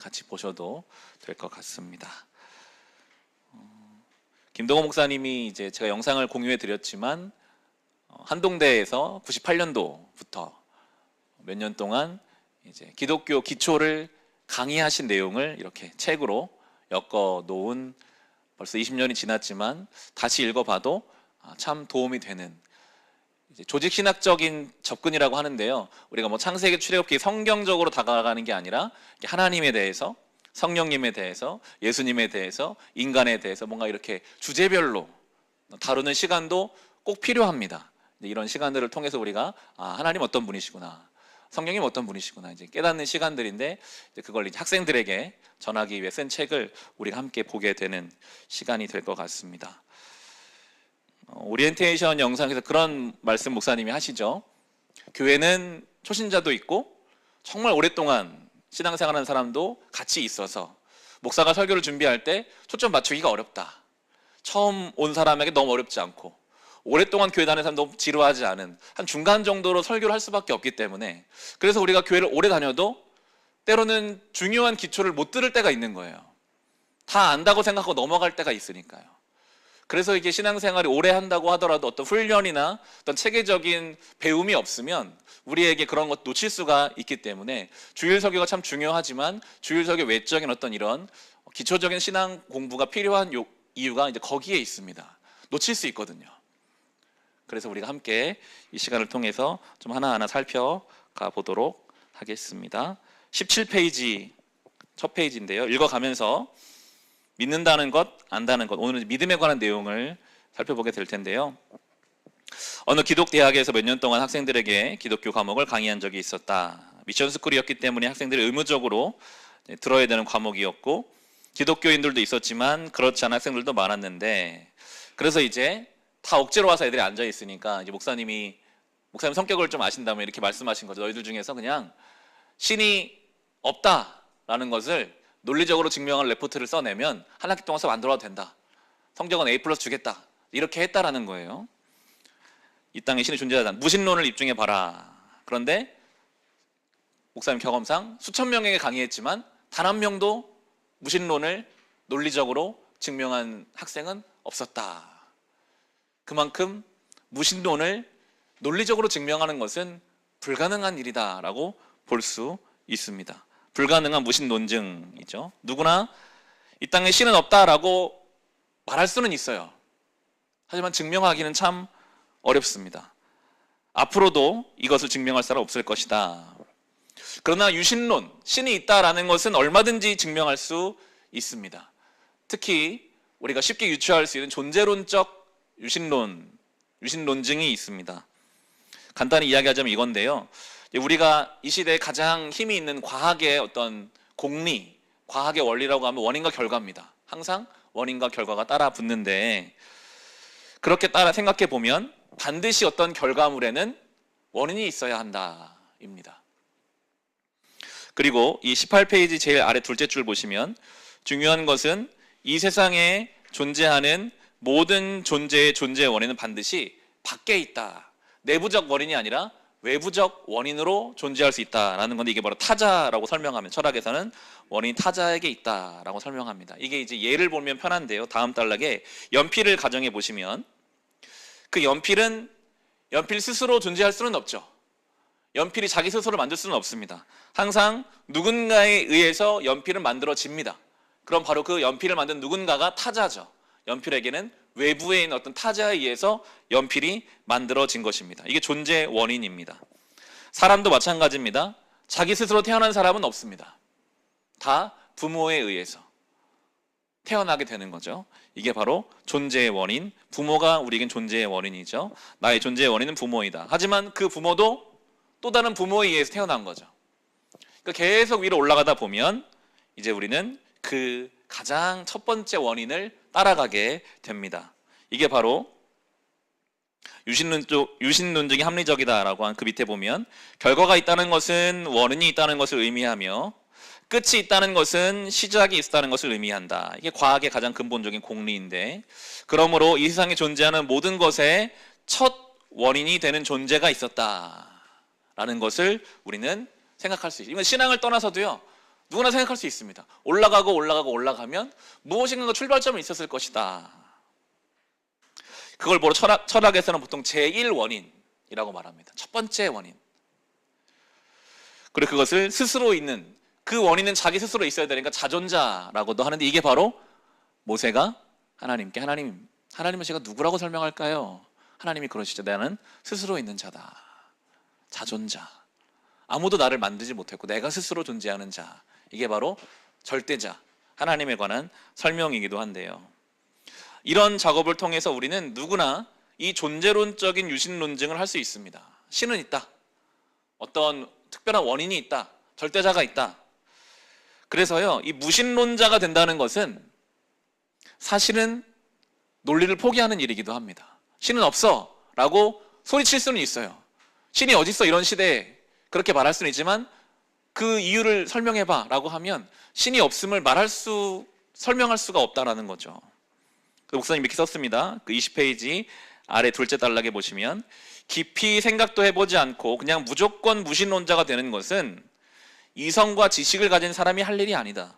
같이 보셔도 될 것 같습니다. 김동호 목사님이 이제 제가 영상을 공유해 드렸지만 한동대에서 98년도부터 몇 년 동안 이제 기독교 기초를 강의하신 내용을 이렇게 책으로 엮어 놓은, 벌써 20년이 지났지만 다시 읽어봐도 참 도움이 되는 이제 조직 신학적인 접근이라고 하는데요. 우리가 뭐 창세기 출애굽기 성경적으로 다가가는 게 아니라 하나님에 대해서, 성령님에 대해서, 예수님에 대해서, 인간에 대해서 뭔가 이렇게 주제별로 다루는 시간도 꼭 필요합니다. 이런 시간들을 통해서 우리가 하나님 어떤 분이시구나, 성령님 어떤 분이시구나 이제 깨닫는 시간들인데, 이제 그걸 이제 학생들에게 전하기 위해 쓴 책을 우리가 함께 보게 되는 시간이 될 것 같습니다. 오리엔테이션 영상에서 그런 말씀 목사님이 하시죠. 교회는 초신자도 있고 정말 오랫동안 신앙생활하는 사람도 같이 있어서 목사가 설교를 준비할 때 초점 맞추기가 어렵다. 처음 온 사람에게 너무 어렵지 않고 오랫동안 교회 다니는 사람도 지루하지 않은 한 중간 정도로 설교를 할 수밖에 없기 때문에, 그래서 우리가 교회를 오래 다녀도 때로는 중요한 기초를 못 들을 때가 있는 거예요. 다 안다고 생각하고 넘어갈 때가 있으니까요. 그래서 이게 신앙생활이 오래 한다고 하더라도 어떤 훈련이나 어떤 체계적인 배움이 없으면 우리에게 그런 것 놓칠 수가 있기 때문에 주일 설교가 참 중요하지만 주일 설교 외적인 어떤 이런 기초적인 신앙 공부가 필요한 이유가 이제 거기에 있습니다. 놓칠 수 있거든요. 그래서 우리가 함께 이 시간을 통해서 좀 하나하나 살펴가 보도록 하겠습니다. 17페이지 첫 페이지인데요. 읽어가면서 믿는다는 것, 안다는 것, 오늘은 믿음에 관한 내용을 살펴보게 될 텐데요. 어느 기독대학에서 몇 년 동안 학생들에게 기독교 과목을 강의한 적이 있었다. 미션스쿨이었기 때문에 학생들이 의무적으로 들어야 되는 과목이었고 기독교인들도 있었지만 그렇지 않은 학생들도 많았는데, 그래서 이제 다 억지로 와서 애들이 앉아 있으니까 이제 목사님 성격을 좀 아신다면 이렇게 말씀하신 거죠. 너희들 중에서 그냥 신이 없다라는 것을 논리적으로 증명할 레포트를 써내면 한 학기 동안 수업 안 들어도 된다. 성적은 A+ 주겠다. 이렇게 했다라는 거예요. 이 땅에 신이 존재하지 않다. 무신론을 입증해 봐라. 그런데 목사님 경험상 수천 명에게 강의했지만 단 한 명도 무신론을 논리적으로 증명한 학생은 없었다. 그만큼 무신론을 논리적으로 증명하는 것은 불가능한 일이다라고 볼 수 있습니다. 불가능한 무신 논증이죠. 누구나 이 땅에 신은 없다라고 말할 수는 있어요. 하지만 증명하기는 참 어렵습니다. 앞으로도 이것을 증명할 사람 없을 것이다. 그러나 유신론, 신이 있다라는 것은 얼마든지 증명할 수 있습니다. 특히 우리가 쉽게 유추할 수 있는 존재론적 유신론증이 있습니다. 간단히 이야기하자면 이건데요. 우리가 이 시대에 가장 힘이 있는 과학의 어떤 공리, 과학의 원리라고 하면 원인과 결과입니다. 항상 원인과 결과가 따라 붙는데, 그렇게 따라 생각해 보면 반드시 어떤 결과물에는 원인이 있어야 한다입니다. 그리고 이 18페이지 제일 아래 둘째 줄 보시면 중요한 것은 이 세상에 존재하는 모든 존재의 존재 원인은 반드시 밖에 있다. 내부적 원인이 아니라 외부적 원인으로 존재할 수 있다라는 건데, 이게 바로 타자라고 설명하면, 철학에서는 원인이 타자에게 있다라고 설명합니다. 이게 이제 예를 보면 편한데요. 다음 단락에 연필을 가정해 보시면 그 연필은 연필 스스로 존재할 수는 없죠. 연필이 자기 스스로 만들 수는 없습니다. 항상 누군가에 의해서 연필은 만들어집니다. 그럼 바로 그 연필을 만든 누군가가 타자죠. 연필에게는 외부에 있는 어떤 타자에 의해서 연필이 만들어진 것입니다. 이게 존재 원인입니다. 사람도 마찬가지입니다. 자기 스스로 태어난 사람은 없습니다. 다 부모에 의해서 태어나게 되는 거죠. 이게 바로 존재의 원인, 부모가 우리에겐 존재의 원인이죠. 나의 존재의 원인은 부모이다. 하지만 그 부모도 또 다른 부모에 의해서 태어난 거죠. 그러니까 계속 위로 올라가다 보면 이제 우리는 그 가장 첫 번째 원인을 따라가게 됩니다. 이게 바로 유신론적이 합리적이다라고 한 그 밑에 보면 결과가 있다는 것은 원인이 있다는 것을 의미하며 끝이 있다는 것은 시작이 있다는 것을 의미한다. 이게 과학의 가장 근본적인 공리인데, 그러므로 이 세상에 존재하는 모든 것의 첫 원인이 되는 존재가 있었다라는 것을 우리는 생각할 수 있어요. 이건 신앙을 떠나서도요, 누구나 생각할 수 있습니다. 올라가고 올라가고 올라가면 무엇인가 출발점이 있었을 것이다. 그걸 보러 철학에서는 보통 제1원인이라고 말합니다. 첫 번째 원인. 그리고 그것을 스스로 있는, 그 원인은 자기 스스로 있어야 되니까 자존자라고도 하는데, 이게 바로 모세가 하나님께 하나님은 제가 누구라고 설명할까요? 하나님이 그러시죠. 나는 스스로 있는 자다. 자존자. 아무도 나를 만들지 못했고 내가 스스로 존재하는 자. 이게 바로 절대자, 하나님에 관한 설명이기도 한데요. 이런 작업을 통해서 우리는 누구나 이 존재론적인 유신론증을 할 수 있습니다. 신은 있다. 어떤 특별한 원인이 있다. 절대자가 있다. 그래서요, 이 무신론자가 된다는 것은 사실은 논리를 포기하는 일이기도 합니다. 신은 없어 라고 소리칠 수는 있어요. 신이 어딨어 이런 시대에 그렇게 말할 수는 있지만, 그 이유를 설명해봐 라고 하면 신이 없음을 설명할 수가 없다라는 거죠. 목사님 이렇게 썼습니다. 그 20페이지 아래 둘째 단락에 보시면, 깊이 생각도 해보지 않고 그냥 무조건 무신론자가 되는 것은 이성과 지식을 가진 사람이 할 일이 아니다.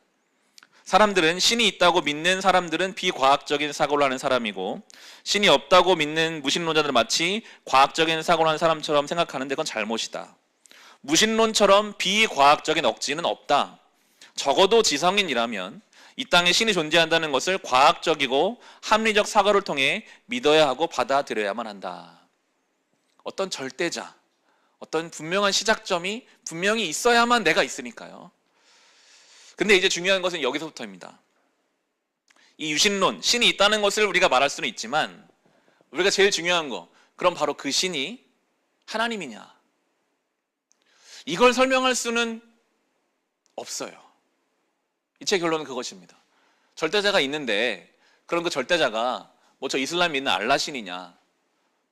사람들은 신이 있다고 믿는 사람들은 비과학적인 사고를 하는 사람이고, 신이 없다고 믿는 무신론자들은 마치 과학적인 사고를 하는 사람처럼 생각하는데 그건 잘못이다. 무신론처럼 비과학적인 억지는 없다. 적어도 지성인이라면 이 땅에 신이 존재한다는 것을 과학적이고 합리적 사고를 통해 믿어야 하고 받아들여야만 한다. 어떤 절대자, 어떤 분명한 시작점이 분명히 있어야만 내가 있으니까요. 근데 이제 중요한 것은 여기서부터입니다. 이 유신론, 신이 있다는 것을 우리가 말할 수는 있지만, 우리가 제일 중요한 거, 그럼 바로 그 신이 하나님이냐? 이걸 설명할 수는 없어요. 이 책 결론은 그것입니다. 절대자가 있는데, 그럼 그 절대자가 뭐 저 이슬람 믿는 알라 신이냐,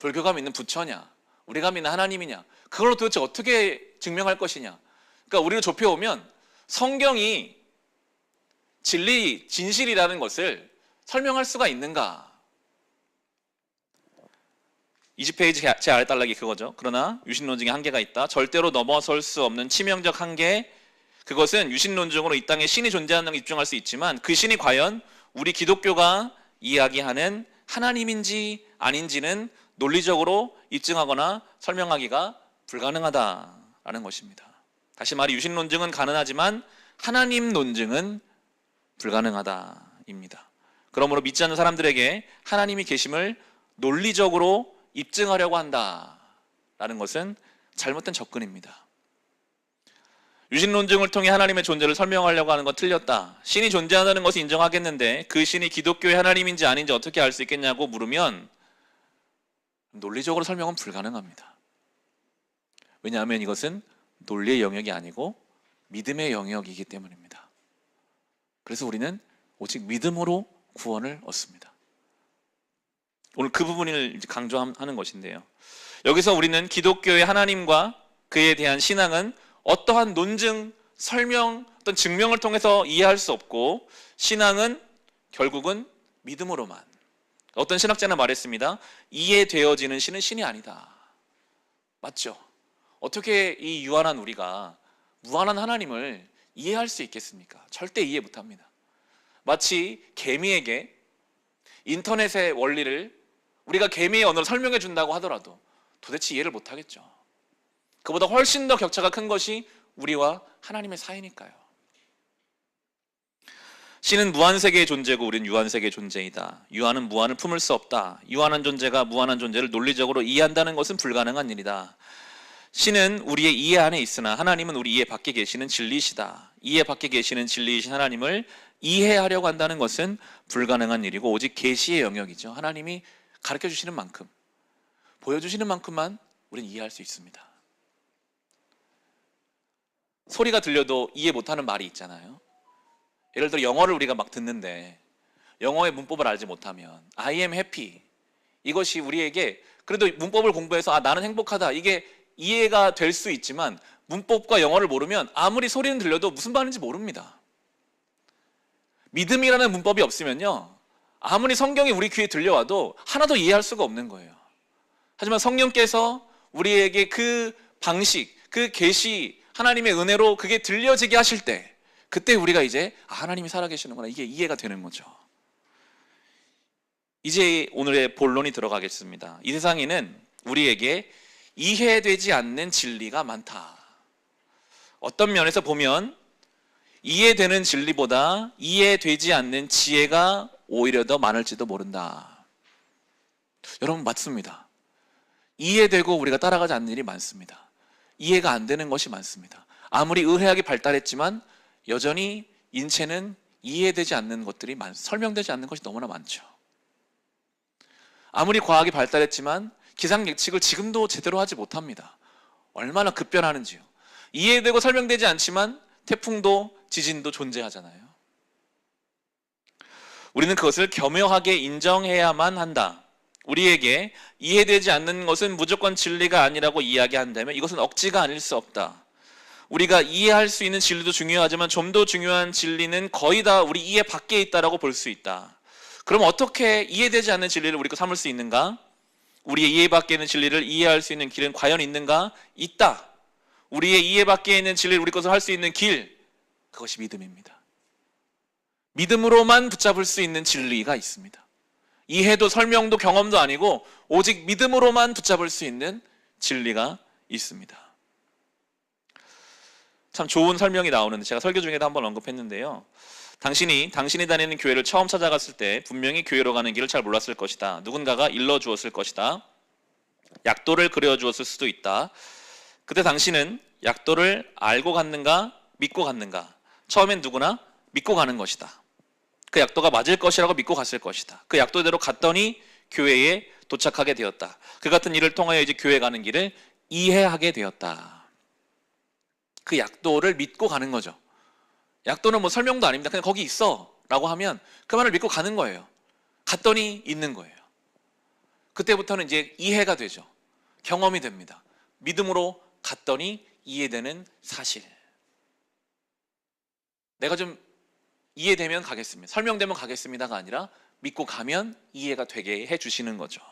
불교가 믿는 부처냐, 우리가 믿는 하나님이냐, 그걸로 도대체 어떻게 증명할 것이냐. 그러니까 우리를 좁혀오면 성경이 진리, 진실이라는 것을 설명할 수가 있는가? 20페이지 제 아래 단락이 그거죠. 그러나 유신론증에 한계가 있다. 절대로 넘어설 수 없는 치명적 한계, 그것은 유신론증으로 이 땅에 신이 존재하는 데 입증할 수 있지만, 그 신이 과연 우리 기독교가 이야기하는 하나님인지 아닌지는 논리적으로 입증하거나 설명하기가 불가능하다라는 것입니다. 다시 말해, 유신론증은 가능하지만 하나님 논증은 불가능하다입니다. 그러므로 믿지 않는 사람들에게 하나님이 계심을 논리적으로 입증하려고 한다라는 것은 잘못된 접근입니다. 유신론증을 통해 하나님의 존재를 설명하려고 하는 건 틀렸다. 신이 존재한다는 것을 인정하겠는데 그 신이 기독교의 하나님인지 아닌지 어떻게 알 수 있겠냐고 물으면 논리적으로 설명은 불가능합니다. 왜냐하면 이것은 논리의 영역이 아니고 믿음의 영역이기 때문입니다. 그래서 우리는 오직 믿음으로 구원을 얻습니다. 오늘 그 부분을 강조하는 것인데요. 여기서 우리는 기독교의 하나님과 그에 대한 신앙은 어떠한 논증, 설명, 어떤 증명을 통해서 이해할 수 없고, 신앙은 결국은 믿음으로만. 어떤 신학자는 말했습니다. 이해되어지는 신은 신이 아니다. 맞죠? 어떻게 이 유한한 우리가 무한한 하나님을 이해할 수 있겠습니까? 절대 이해 못합니다. 마치 개미에게 인터넷의 원리를 우리가 개미의 언어로 설명해 준다고 하더라도 도대체 이해를 못하겠죠. 그보다 훨씬 더 격차가 큰 것이 우리와 하나님의 사이니까요. 신은 무한세계의 존재고 우리는 유한세계의 존재이다. 유한은 무한을 품을 수 없다. 유한한 존재가 무한한 존재를 논리적으로 이해한다는 것은 불가능한 일이다. 신은 우리의 이해 안에 있으나 하나님은 우리 이해 밖에 계시는 진리이시다. 이해 밖에 계시는 진리이신 하나님을 이해하려고 한다는 것은 불가능한 일이고 오직 계시의 영역이죠. 하나님이 가르쳐 주시는 만큼, 보여주시는 만큼만 우리는 이해할 수 있습니다. 소리가 들려도 이해 못하는 말이 있잖아요. 예를 들어 영어를 우리가 막 듣는데 영어의 문법을 알지 못하면 I am happy, 이것이 우리에게 그래도 문법을 공부해서 나는 행복하다, 이게 이해가 될 수 있지만 문법과 영어를 모르면 아무리 소리는 들려도 무슨 말인지 모릅니다. 믿음이라는 문법이 없으면요, 아무리 성경이 우리 귀에 들려와도 하나도 이해할 수가 없는 거예요. 하지만 성령께서 우리에게 그 방식, 그 계시, 하나님의 은혜로 그게 들려지게 하실 때 그때 우리가 이제 하나님이 살아계시는구나, 이게 이해가 되는 거죠. 이제 오늘의 본론이 들어가겠습니다. 이 세상에는 우리에게 이해되지 않는 진리가 많다. 어떤 면에서 보면 이해되는 진리보다 이해되지 않는 지혜가 오히려 더 많을지도 모른다. 여러분, 맞습니다. 이해되고 우리가 따라가지 않는 일이 많습니다. 이해가 안 되는 것이 많습니다. 아무리 의학이 발달했지만 여전히 인체는 이해되지 않는 것들이 설명되지 않는 것이 너무나 많죠. 아무리 과학이 발달했지만 기상 예측을 지금도 제대로 하지 못합니다. 얼마나 급변하는지요. 이해되고 설명되지 않지만 태풍도 지진도 존재하잖아요. 우리는 그것을 겸허하게 인정해야만 한다. 우리에게 이해되지 않는 것은 무조건 진리가 아니라고 이야기한다면 이것은 억지가 아닐 수 없다. 우리가 이해할 수 있는 진리도 중요하지만 좀 더 중요한 진리는 거의 다 우리 이해 밖에 있다라고 볼 수 있다. 그럼 어떻게 이해되지 않는 진리를 우리가 삼을 수 있는가? 우리의 이해 밖에 있는 진리를 이해할 수 있는 길은 과연 있는가? 있다. 우리의 이해 밖에 있는 진리를 우리 것으로 할 수 있는 길, 그것이 믿음입니다. 믿음으로만 붙잡을 수 있는 진리가 있습니다. 이해도 설명도 경험도 아니고 오직 믿음으로만 붙잡을 수 있는 진리가 있습니다. 참 좋은 설명이 나오는데 제가 설교 중에도 한번 언급했는데요. 당신이 다니는 교회를 처음 찾아갔을 때 분명히 교회로 가는 길을 잘 몰랐을 것이다. 누군가가 일러주었을 것이다. 약도를 그려주었을 수도 있다. 그때 당신은 약도를 알고 갔는가 믿고 갔는가? 처음엔 누구나 믿고 가는 것이다. 그 약도가 맞을 것이라고 믿고 갔을 것이다. 그 약도대로 갔더니 교회에 도착하게 되었다. 그 같은 일을 통하여 이제 교회 가는 길을 이해하게 되었다. 그 약도를 믿고 가는 거죠. 약도는 뭐 설명도 아닙니다. 그냥 거기 있어 라고 하면 그 말을 믿고 가는 거예요. 갔더니 있는 거예요. 그때부터는 이제 이해가 되죠. 경험이 됩니다. 믿음으로 갔더니 이해되는 사실. 내가 좀 이해되면 가겠습니다. 설명되면 가겠습니다가 아니라 믿고 가면 이해가 되게 해주시는 거죠.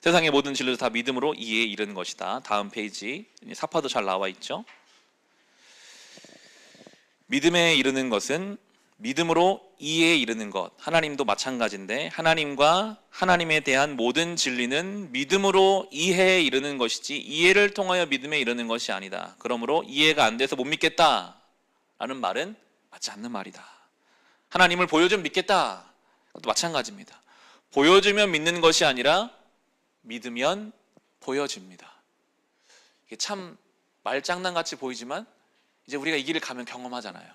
세상의 모든 진리도 다 믿음으로 이해에 이르는 것이다. 다음 페이지 사파도 잘 나와 있죠. 믿음에 이르는 것은 믿음으로 이해에 이르는 것. 하나님도 마찬가지인데 하나님과 하나님에 대한 모든 진리는 믿음으로 이해에 이르는 것이지 이해를 통하여 믿음에 이르는 것이 아니다. 그러므로 이해가 안 돼서 못 믿겠다 라는 말은 맞지 않는 말이다. 하나님을 보여주면 믿겠다. 그것도 마찬가지입니다. 보여주면 믿는 것이 아니라 믿으면 보여집니다. 이게 참 말장난같이 보이지만 이제 우리가 이 길을 가면 경험하잖아요.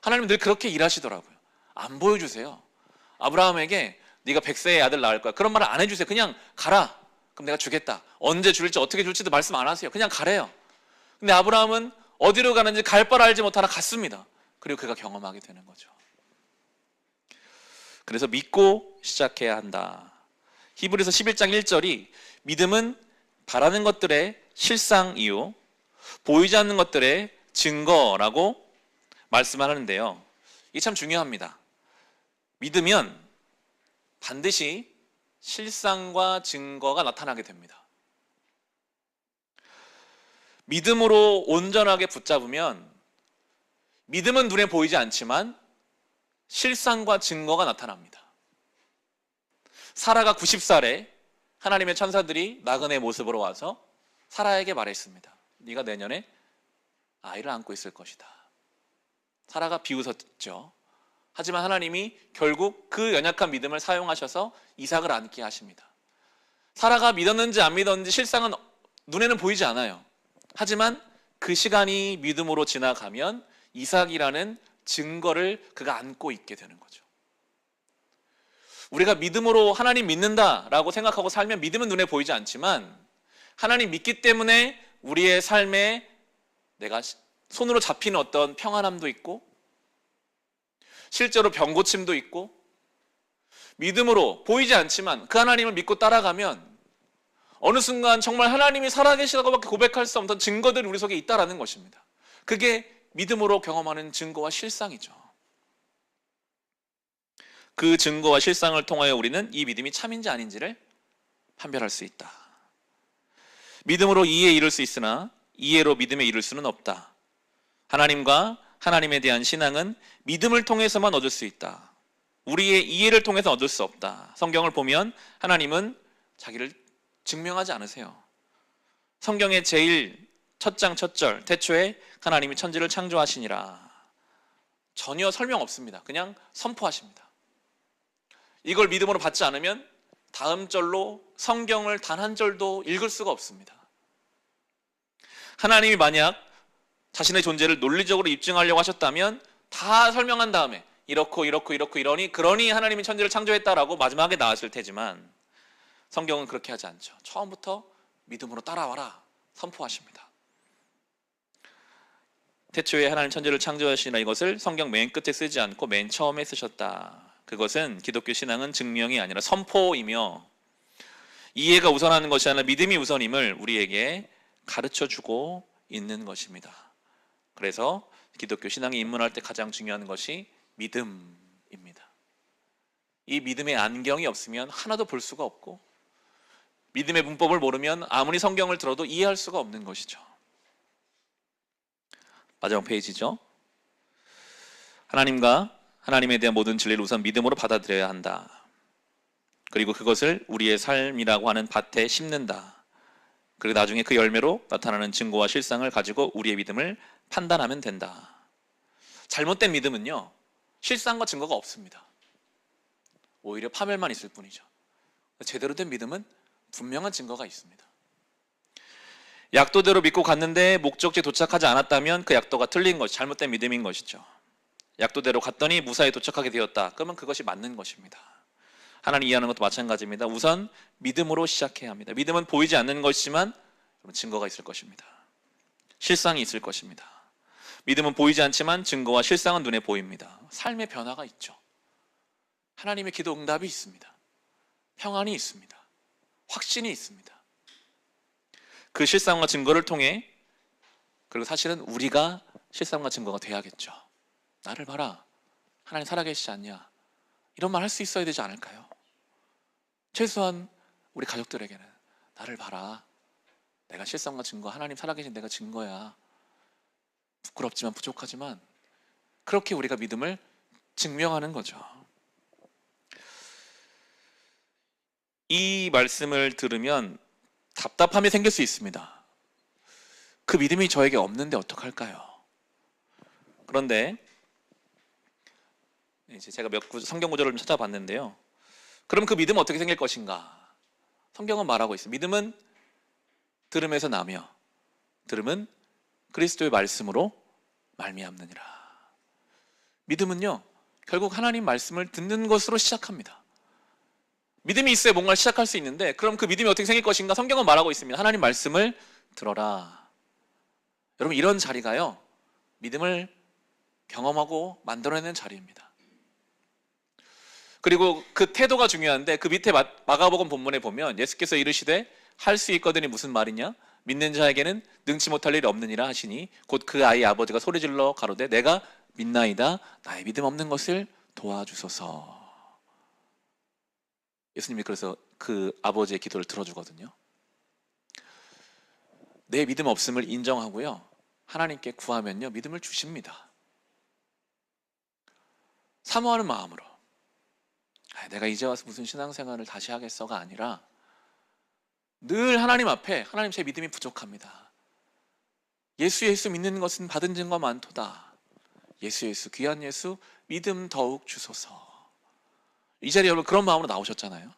하나님은 늘 그렇게 일하시더라고요. 안 보여주세요. 아브라함에게 네가 100세의 아들 낳을 거야. 그런 말을 안 해주세요. 그냥 가라. 그럼 내가 주겠다. 언제 줄지 어떻게 줄지도 말씀 안 하세요. 그냥 가래요. 근데 아브라함은 어디로 가는지 갈 바를 알지 못하나 갔습니다. 그리고 그가 경험하게 되는 거죠. 그래서 믿고 시작해야 한다. 히브리서 11장 1절이 믿음은 바라는 것들의 실상이요 보이지 않는 것들의 증거라고 말씀하는데요. 이게 참 중요합니다. 믿으면 반드시 실상과 증거가 나타나게 됩니다. 믿음으로 온전하게 붙잡으면 믿음은 눈에 보이지 않지만 실상과 증거가 나타납니다. 사라가 90살에 하나님의 천사들이 나그네 모습으로 와서 사라에게 말했습니다. 네가 내년에 아이를 안고 있을 것이다. 사라가 비웃었죠. 하지만 하나님이 결국 그 연약한 믿음을 사용하셔서 이삭을 안게 하십니다. 사라가 믿었는지 안 믿었는지 실상은 눈에는 보이지 않아요. 하지만 그 시간이 믿음으로 지나가면 이삭이라는 증거를 그가 안고 있게 되는 거죠. 우리가 믿음으로 하나님 믿는다라고 생각하고 살면 믿음은 눈에 보이지 않지만 하나님 믿기 때문에 우리의 삶에 내가 손으로 잡히는 어떤 평안함도 있고 실제로 병고침도 있고 믿음으로 보이지 않지만 그 하나님을 믿고 따라가면 어느 순간 정말 하나님이 살아계시다고밖에 고백할 수 없는 증거들이 우리 속에 있다라는 것입니다. 그게 믿음으로 경험하는 증거와 실상이죠. 그 증거와 실상을 통하여 우리는 이 믿음이 참인지 아닌지를 판별할 수 있다. 믿음으로 이해에 이를 수 있으나 이해로 믿음에 이를 수는 없다. 하나님과 하나님에 대한 신앙은 믿음을 통해서만 얻을 수 있다. 우리의 이해를 통해서 얻을 수 없다. 성경을 보면 하나님은 자기를 증명하지 않으세요. 성경의 제일 첫 장 첫 절, 태초에 하나님이 천지를 창조하시니라. 전혀 설명 없습니다. 그냥 선포하십니다. 이걸 믿음으로 받지 않으면 다음 절로 성경을 단 한 절도 읽을 수가 없습니다. 하나님이 만약 자신의 존재를 논리적으로 입증하려고 하셨다면 다 설명한 다음에 이렇고 그러니 하나님이 천지를 창조했다라고 마지막에 나왔을 테지만 성경은 그렇게 하지 않죠. 처음부터 믿음으로 따라와라 선포하십니다. 태초에 하나님 천지를 창조하시나 이것을 성경 맨 끝에 쓰지 않고 맨 처음에 쓰셨다. 그것은 기독교 신앙은 증명이 아니라 선포이며 이해가 우선하는 것이 아니라 믿음이 우선임을 우리에게 가르쳐주고 있는 것입니다. 그래서 기독교 신앙에 입문할 때 가장 중요한 것이 믿음입니다. 이 믿음의 안경이 없으면 하나도 볼 수가 없고 믿음의 문법을 모르면 아무리 성경을 들어도 이해할 수가 없는 것이죠. 마지막 페이지죠. 하나님과 하나님에 대한 모든 진리를 우선 믿음으로 받아들여야 한다. 그리고 그것을 우리의 삶이라고 하는 밭에 심는다. 그리고 나중에 그 열매로 나타나는 증거와 실상을 가지고 우리의 믿음을 판단하면 된다. 잘못된 믿음은요, 실상과 증거가 없습니다. 오히려 파멸만 있을 뿐이죠. 제대로 된 믿음은 분명한 증거가 있습니다. 약도대로 믿고 갔는데 목적지에 도착하지 않았다면 그 약도가 틀린 것이 잘못된 믿음인 것이죠. 약도대로 갔더니 무사히 도착하게 되었다. 그러면 그것이 맞는 것입니다. 하나님 이해하는 것도 마찬가지입니다. 우선 믿음으로 시작해야 합니다. 믿음은 보이지 않는 것이지만 증거가 있을 것입니다. 실상이 있을 것입니다. 믿음은 보이지 않지만 증거와 실상은 눈에 보입니다. 삶의 변화가 있죠. 하나님의 기도 응답이 있습니다. 평안이 있습니다. 확신이 있습니다. 그 실상과 증거를 통해, 그리고 사실은 우리가 실상과 증거가 돼야겠죠. 나를 봐라, 하나님 살아계시지 않냐, 이런 말 할 수 있어야 되지 않을까요? 최소한 우리 가족들에게는 나를 봐라, 내가 실상과 증거, 하나님 살아계신 내가 증거야. 부끄럽지만 부족하지만 그렇게 우리가 믿음을 증명하는 거죠. 이 말씀을 들으면 답답함이 생길 수 있습니다. 그 믿음이 저에게 없는데 어떡할까요? 그런데 이제 제가 몇 성경 구절을 좀 찾아봤는데요. 그럼 그 믿음은 어떻게 생길 것인가? 성경은 말하고 있습니다. 믿음은 들음에서 나며 들음은 그리스도의 말씀으로 말미암느니라. 믿음은요, 결국 하나님 말씀을 듣는 것으로 시작합니다. 믿음이 있어야 뭔가를 시작할 수 있는데, 그럼 그 믿음이 어떻게 생길 것인가? 성경은 말하고 있습니다. 하나님 말씀을 들어라. 여러분, 이런 자리가요, 믿음을 경험하고 만들어내는 자리입니다. 그리고 그 태도가 중요한데, 그 밑에 마가복음 본문에 보면 예수께서 이르시되 할 수 있거든이 무슨 말이냐? 믿는 자에게는 능치 못할 일이 없느니라 하시니 곧 그 아이의 아버지가 소리질러 가로되 내가 믿나이다, 나의 믿음 없는 것을 도와주소서. 예수님이 그래서 그 아버지의 기도를 들어주거든요. 내 믿음 없음을 인정하고요, 하나님께 구하면요, 믿음을 주십니다. 사모하는 마음으로. 내가 이제 와서 무슨 신앙생활을 다시 하겠어가 아니라 늘 하나님 앞에, 하나님 제 믿음이 부족합니다. 예수 믿는 것은 받은 증거 많도다. 예수 귀한 예수 믿음 더욱 주소서. 이 자리에 여러분 그런 마음으로 나오셨잖아요.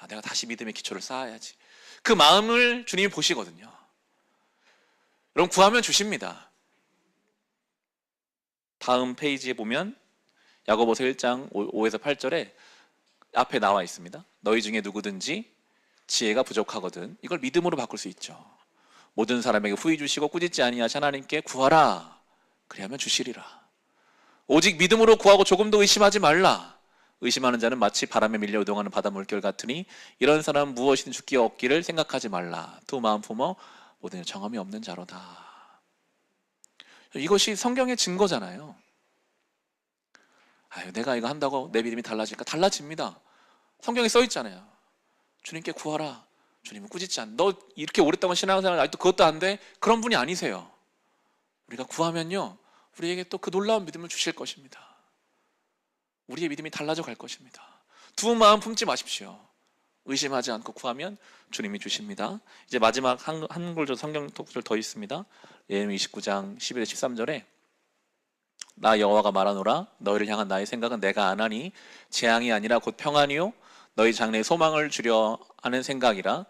내가 다시 믿음의 기초를 쌓아야지. 그 마음을 주님이 보시거든요. 여러분 구하면 주십니다. 다음 페이지에 보면 야고보서 1장 5에서 8절에 앞에 나와 있습니다. 너희 중에 누구든지 지혜가 부족하거든 이걸 믿음으로 바꿀 수 있죠. 모든 사람에게 후히 주시고 꾸짖지 아니하시 하나님께 구하라, 그리하면 주시리라. 오직 믿음으로 구하고 조금도 의심하지 말라. 의심하는 자는 마치 바람에 밀려 요동하는 바다 물결 같으니 이런 사람은 무엇이든 죽기 없기를 생각하지 말라. 두 마음 품어 모든 정함이 없는 자로다. 이것이 성경의 증거잖아요. 내가 이거 한다고 내 믿음이 달라질까? 달라집니다. 성경에 써 있잖아요. 주님께 구하라. 주님은 꾸짖지 않아. 너 이렇게 오랫동안 신앙생활 아직도 그것도 안 돼? 그런 분이 아니세요. 우리가 구하면요, 우리에게 또 그 놀라운 믿음을 주실 것입니다. 우리의 믿음이 달라져 갈 것입니다. 두 마음 품지 마십시오. 의심하지 않고 구하면 주님이 주십니다. 이제 마지막 한 구절 성경 독설 더 있습니다. 예레미야 29장 11절 13절에 나 여호와가 말하노라 너희를 향한 나의 생각은 내가 안하니 재앙이 아니라 곧 평안이요 너희 장래에 소망을 주려 하는 생각이라.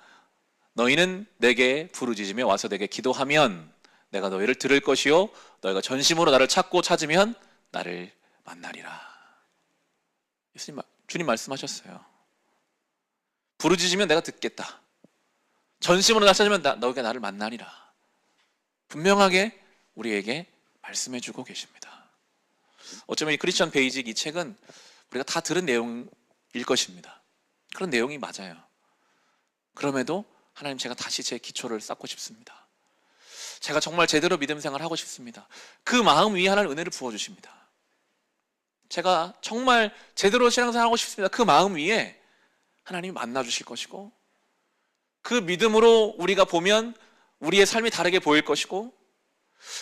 너희는 내게 부르짖으며 와서 내게 기도하면 내가 너희를 들을 것이요 너희가 전심으로 나를 찾고 찾으면 나를 만나리라. 주님 말씀하셨어요. 부르짖으면 내가 듣겠다. 전심으로 나를 찾으면 너희가 나를 만나리라. 분명하게 우리에게 말씀해주고 계십니다. 어쩌면 이 크리스천 베이직 이 책은 우리가 다 들은 내용일 것입니다. 그런 내용이 맞아요. 그럼에도 하나님, 제가 다시 제 기초를 쌓고 싶습니다. 제가 정말 제대로 믿음 생활을 하고 싶습니다. 그 마음 위에 하나님 은혜를 부어주십니다. 제가 정말 제대로 신앙생활 하고 싶습니다. 그 마음 위에 하나님이 만나주실 것이고, 그 믿음으로 우리가 보면 우리의 삶이 다르게 보일 것이고,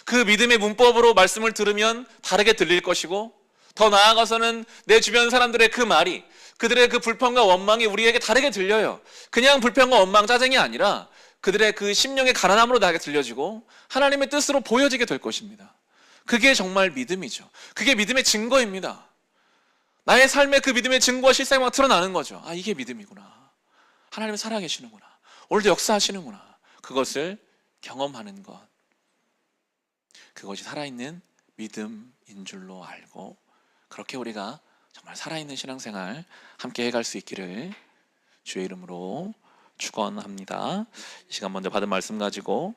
그 믿음의 문법으로 말씀을 들으면 다르게 들릴 것이고, 더 나아가서는 내 주변 사람들의 그 말이, 그들의 그 불평과 원망이 우리에게 다르게 들려요. 그냥 불평과 원망, 짜증이 아니라 그들의 그 심령의 가난함으로 나에게 들려지고 하나님의 뜻으로 보여지게 될 것입니다. 그게 정말 믿음이죠. 그게 믿음의 증거입니다. 나의 삶에 그 믿음의 증거와 실상이 막 드러나는 거죠. 아, 이게 믿음이구나. 하나님이 살아계시는구나. 오늘도 역사하시는구나. 그것을 경험하는 것, 그것이 살아있는 믿음인 줄로 알고, 그렇게 우리가 정말 살아있는 신앙생활 함께 해갈 수 있기를 주의 이름으로 축원합니다. 이 시간 먼저 받은 말씀 가지고